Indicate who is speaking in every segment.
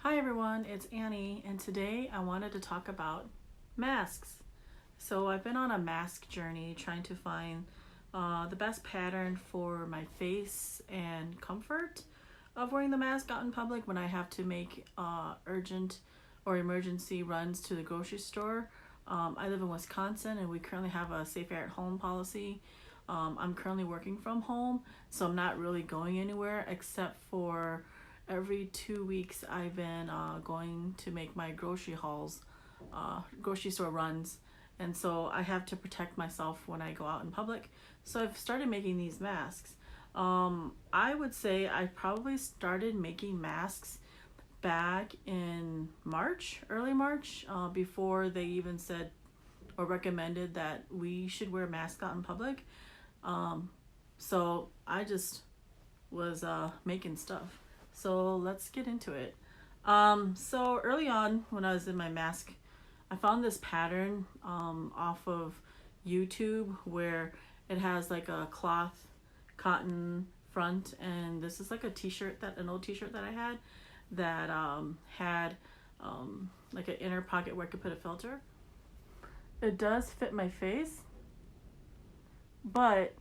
Speaker 1: Hi everyone, it's Annie, and today I wanted to talk about masks. So I've been on a mask journey trying to find the best pattern for my face and comfort of wearing the mask out in public when I have to make urgent or emergency runs to the grocery store. I live in Wisconsin and we currently have a safe air at home policy. I'm currently working from home, so I'm not really going anywhere except for every 2 weeks I've been going to make my grocery hauls, grocery store runs, and so I have to protect myself when I go out in public. So I've started making these masks. I would say I probably started making masks back in March, early March, before they even said or recommended that we should wear masks out in public. So I just was making stuff. So let's get into it. So early on when I was in my mask, I found this pattern off of YouTube where it has like a cloth cotton front, and this is like an old t-shirt that I had that had like an inner pocket where I could put a filter. It does fit my face, but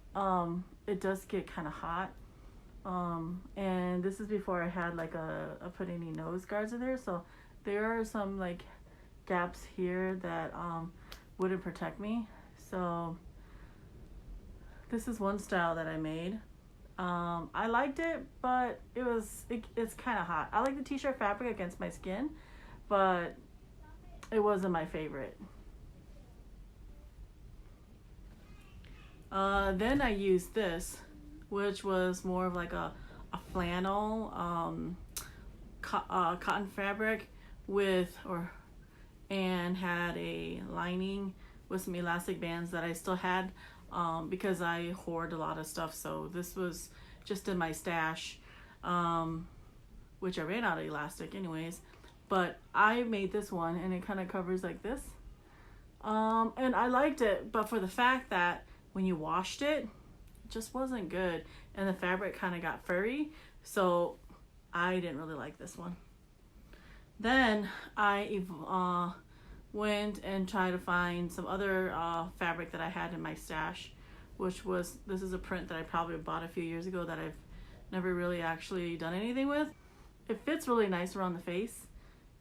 Speaker 1: it does get kind of hot. And this is before I had like I put any nose guards in there, so there are some like gaps here that wouldn't protect me. So this is one style that I made. I liked it, but it's kind of hot. I like the t-shirt fabric against my skin, but it wasn't my favorite. Then I used this, which was more of like a flannel cotton fabric and had a lining with some elastic bands that I still had because I hoard a lot of stuff. So this was just in my stash, which I ran out of elastic anyways. But I made this one and it kind of covers like this. And I liked it, but for the fact that when you washed it, just wasn't good, and the fabric kind of got furry, so I didn't really like this one. Then I went and tried to find some other fabric that I had in my stash, this is a print that I probably bought a few years ago that I've never really actually done anything with. It fits really nice around the face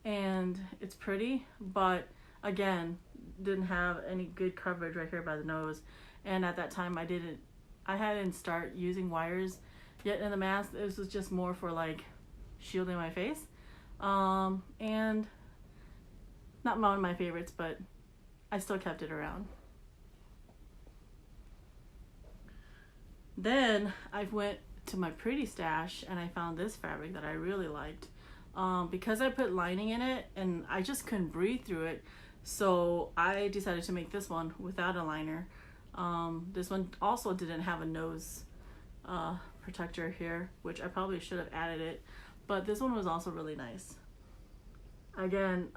Speaker 1: and it's pretty, but again, didn't have any good coverage right here by the nose, and at that time I hadn't started using wires yet in the mask. This was just more for like shielding my face. And not one of my favorites, but I still kept it around. Then I went to my pretty stash and I found this fabric that I really liked. Because I put lining in it and I just couldn't breathe through it, so I decided to make this one without a liner. This one also didn't have a nose protector here, which I probably should have added it, but this one was also really nice. Again,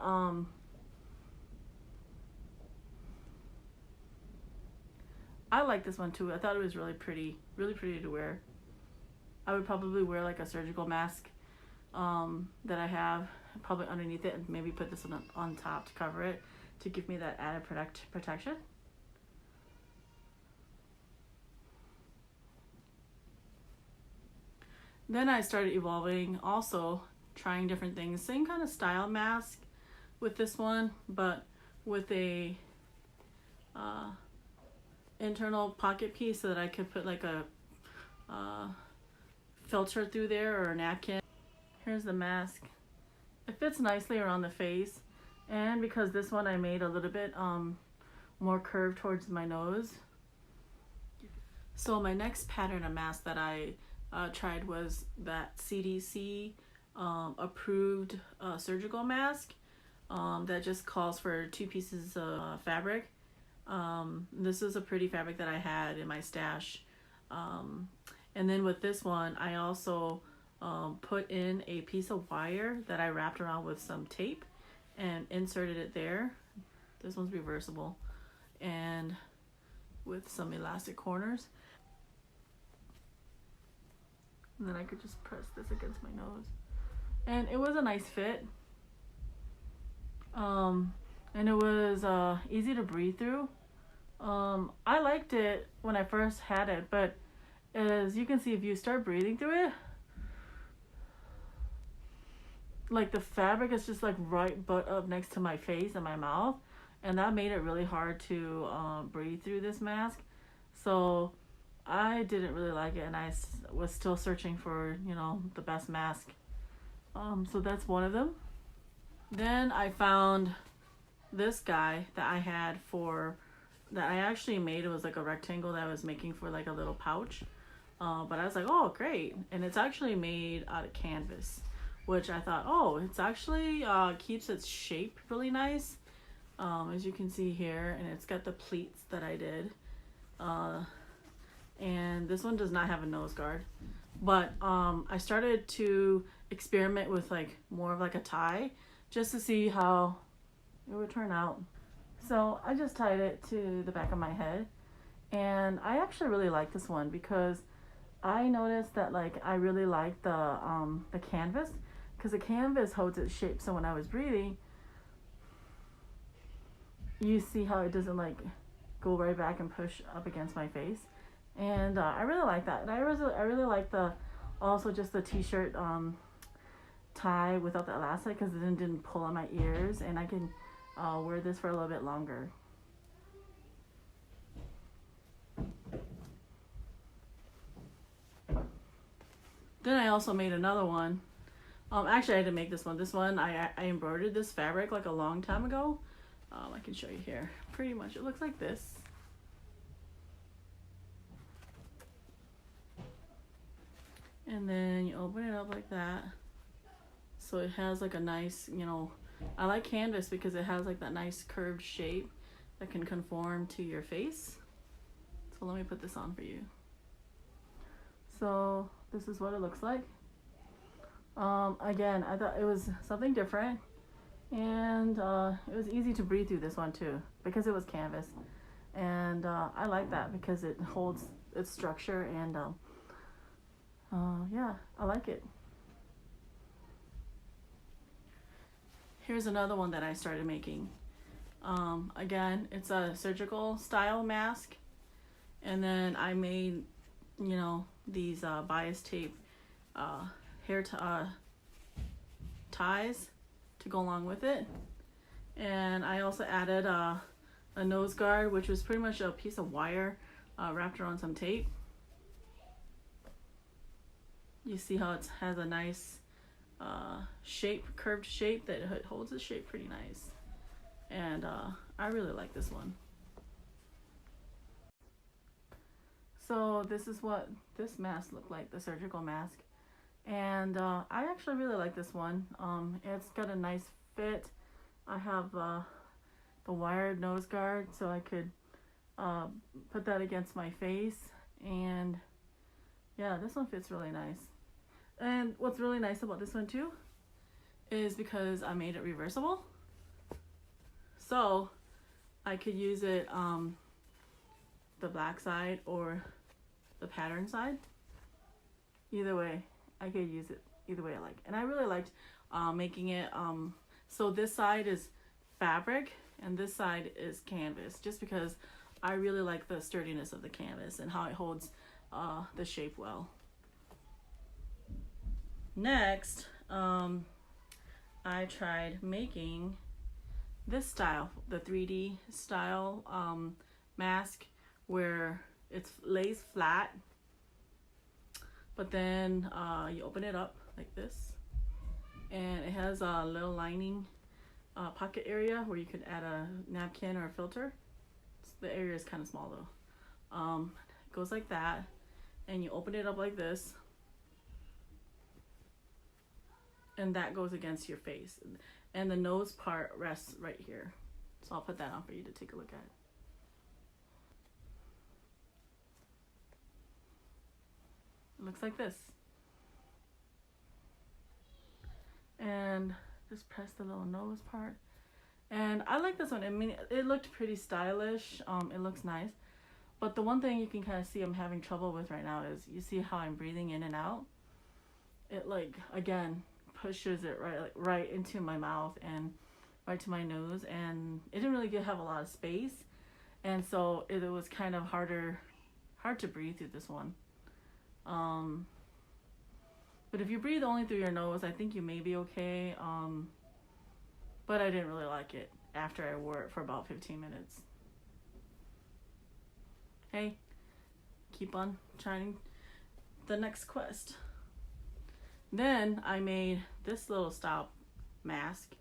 Speaker 1: I like this one too. I thought it was really pretty to wear. I would probably wear like a surgical mask that I have probably underneath it, and maybe put this one on top to cover it to give me that added protection. Then I started evolving, also trying different things. Same kind of style mask with this one, but with a internal pocket piece so that I could put like a filter through there or a napkin. Here's the mask. It fits nicely around the face, and because this one I made a little bit more curved towards my nose. So my next pattern of mask that I tried was that CDC approved surgical mask that just calls for 2 pieces of fabric. This is a pretty fabric that I had in my stash. And then with this one, I also put in a piece of wire that I wrapped around with some tape and inserted it there. This one's reversible, and with some elastic corners. And then I could just press this against my nose. and it was a nice fit. And it was easy to breathe through. I liked it when I first had it, but as you can see, if you start breathing through it, like the fabric is just like right butt up next to my face and my mouth, and that made it really hard to breathe through this mask. So I didn't really like it, and I was still searching for, you know, the best mask. So that's one of them. Then I found this guy that I had for, that I actually made. It was like a rectangle that I was making for like a little pouch. But I was like, oh, great. And it's actually made out of canvas, which I thought, oh, it's actually keeps its shape really nice. As you can see here, and it's got the pleats that I did. And this one does not have a nose guard. But I started to experiment with like more of like a tie, just to see how it would turn out. So I just tied it to the back of my head, and I actually really like this one because I noticed that like I really like the canvas, because the canvas holds its shape. So when I was breathing, you see how it doesn't like go right back and push up against my face, and I really like that. And I really like the also just the t-shirt tie without the elastic, because it didn't pull on my ears, and I can wear this for a little bit longer. Then I also made another one. Actually, I didn't make this one. This one, I embroidered this fabric like a long time ago. I can show you here. Pretty much, it looks like this. And then you open it up like that. So it has like a nice, you know, I like canvas because it has like that nice curved shape that can conform to your face. So let me put this on for you. So this is what it looks like. Again, I thought it was something different, and it was easy to breathe through this one too because it was canvas, and I like that because it holds its structure, and yeah, I like it. Here's another one that I started making. Again, it's a surgical style mask, and then I made, you know, these bias tape hair ties to go along with it, and I also added a nose guard, which was pretty much a piece of wire wrapped around some tape. You see how it has a nice shape, curved shape that holds its shape pretty nice, and I really like this one. So this is what this mask looked like, the surgical mask, and I actually really like this one. It's got a nice fit. I have the wired nose guard, so I could put that against my face, and yeah, this one fits really nice. And what's really nice about this one too is because I made it reversible, so I could use it the black side or the pattern side. Either way, I could use it either way I like. And I really liked making it so this side is fabric and this side is canvas, just because I really like the sturdiness of the canvas and how it holds the shape well. Next, I tried making this style, the 3D style mask, where it lays flat, but then you open it up like this, and it has a little lining pocket area where you could add a napkin or a filter. The area is kind of small though. It goes like that, and you open it up like this, and that goes against your face, and the nose part rests right here. So I'll put that on for you to take a look at. It looks like this, and just press the little nose part. And I like this one. I mean, it looked pretty stylish. It looks nice, but the one thing you can kind of see I'm having trouble with right now is, you see how I'm breathing in and out? It, like, again, pushes it right into my mouth and right to my nose, and it didn't really have a lot of space, and so it was kind of hard to breathe through this one. But if you breathe only through your nose, I think you may be okay. But I didn't really like it after I wore it for about 15 minutes. Hey, keep on trying the next quest. Then I made this little style mask,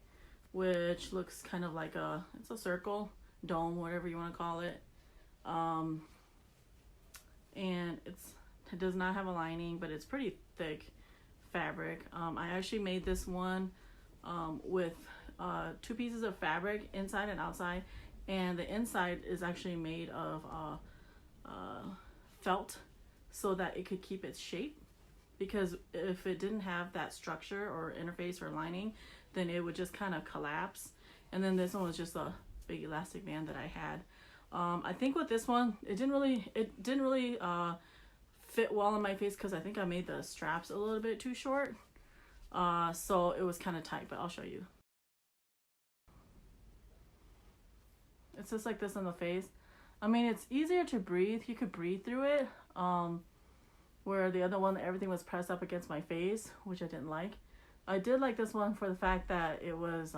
Speaker 1: which looks kind of like it's a circle, dome, whatever you want to call it. And it does not have a lining, but it's pretty thick fabric. I actually made this one with 2 pieces of fabric, inside and outside, and the inside is actually made of felt so that it could keep its shape, because if it didn't have that structure or interface or lining, then it would just kind of collapse. And then this one was just a big elastic band that I had. I think with this one, it didn't really fit well on my face, because I think I made the straps a little bit too short, so it was kind of tight, but I'll show you. It's just like this on the face. I mean, it's easier to breathe. You could breathe through it, where the other one, everything was pressed up against my face, which I didn't like. I did like this one for the fact that it was,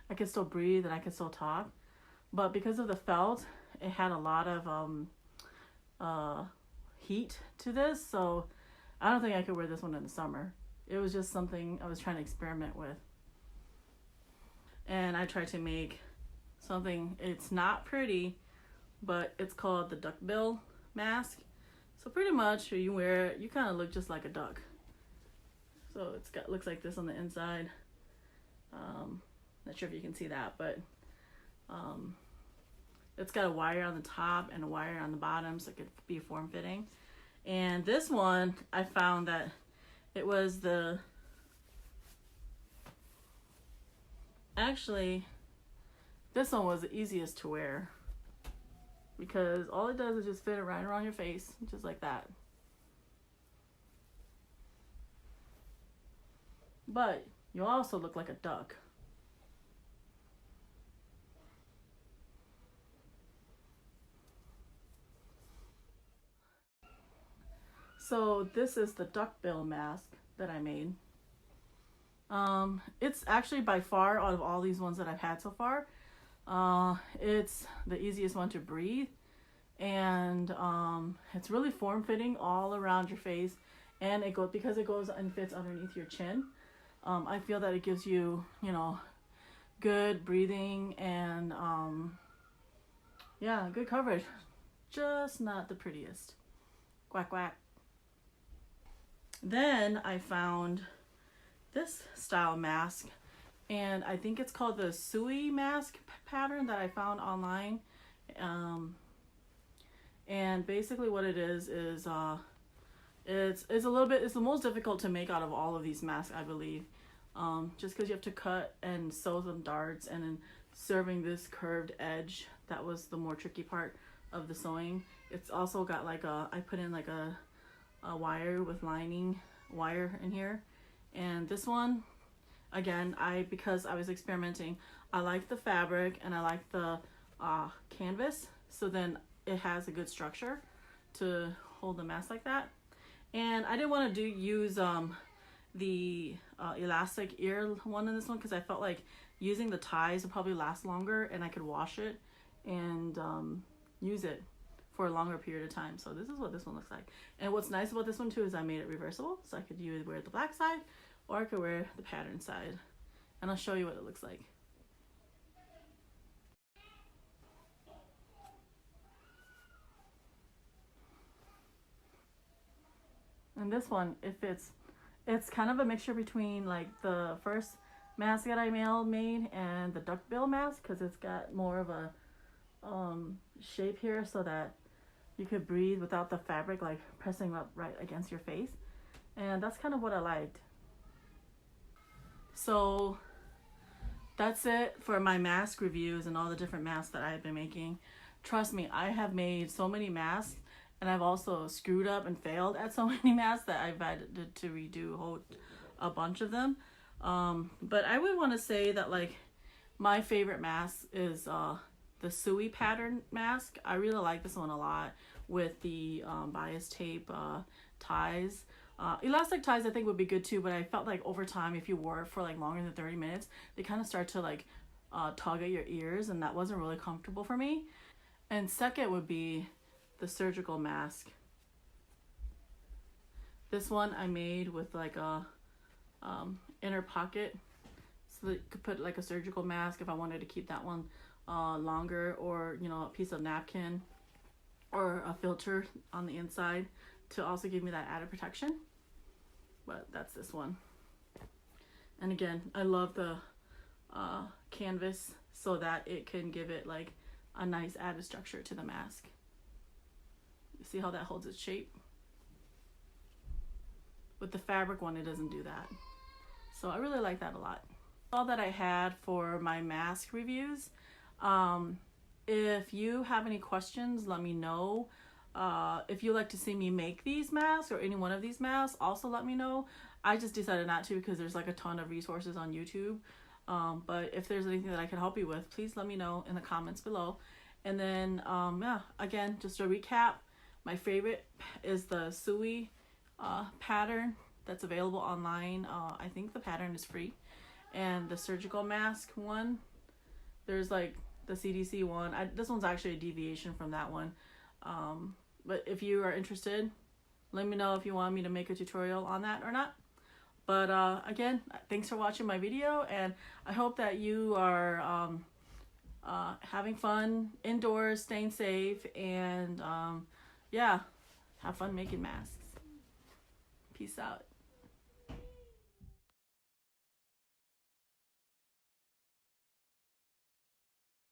Speaker 1: I could still breathe and I could still talk, but because of the felt, it had a lot of heat to this, so I don't think I could wear this one in the summer. It was just something I was trying to experiment with. And I tried to make something, it's not pretty, but it's called the duckbill mask. So pretty much you wear it, you kind of look just like a duck. So looks like this on the inside. Not sure if you can see that, but it's got a wire on the top and a wire on the bottom, so it could be form-fitting. And this one, I found that it was actually, this one was the easiest to wear, because all it does is just fit it right around your face, just like that. But you also look like a duck. So this is the duckbill mask that I made. It's actually by far, out of all these ones that I've had so far, it's the easiest one to breathe, and it's really form-fitting all around your face, and because it goes and fits underneath your chin. I feel that it gives you, good breathing and yeah, good coverage. Just not the prettiest. Quack quack. Then I found this style mask, and I think it's called the Sui mask pattern that I found online. And basically what it is it's the most difficult to make out of all of these masks, I believe. Just because you have to cut and sew some darts, and then serving this curved edge, that was the more tricky part of the sewing. It's also got I put in like a wire with lining wire in here. And this one, again, because I was experimenting, I like the fabric and I like the canvas, so then it has a good structure to hold the mask like that. And I didn't want to use the elastic ear one in this one, because I felt like using the ties would probably last longer, and I could wash it and use it for a longer period of time. So this is what this one looks like. And what's nice about this one too is I made it reversible, so I could either wear the black side or I could wear the pattern side. And I'll show you what it looks like. And this one, it's kind of a mixture between like the first mask that I made and the duckbill mask, because it's got more of a shape here so that you could breathe without the fabric like pressing up right against your face. And that's kind of what I liked. So that's it for my mask reviews and all the different masks that I've been making. Trust me, I have made so many masks, And I've also screwed up and failed at so many masks that I've had to redo a bunch of them. But I would want to say that like my favorite mask is the Sui pattern mask. I really like this one a lot with the bias tape ties. Elastic ties I think would be good too, but I felt like over time if you wore it for like longer than 30 minutes, they kind of start to like tug at your ears, and that wasn't really comfortable for me. And second would be the surgical mask. This one I made with like a inner pocket, so that you could put like a surgical mask if I wanted to keep that one longer, or you know, a piece of napkin or a filter on the inside to also give me that added protection. But that's this one. And again, I love the canvas so that it can give it like a nice added structure to the mask. You see how that holds its shape? With the fabric one, it doesn't do that. So I really like that a lot. All that I had for my mask reviews. If you have any questions, let me know. If you like to see me make these masks or any one of these masks, also let me know. I just decided not to because there's like a ton of resources on YouTube. But if there's anything that I can help you with, please let me know in the comments below. And then, yeah, again, just a recap. My favorite is the Sui pattern that's available online. I think the pattern is free. And the surgical mask one, there's like the CDC one. This one's actually a deviation from that one. But if you are interested, let me know if you want me to make a tutorial on that or not. But again, thanks for watching my video, and I hope that you are having fun indoors, staying safe, and yeah, have fun making masks. Peace out.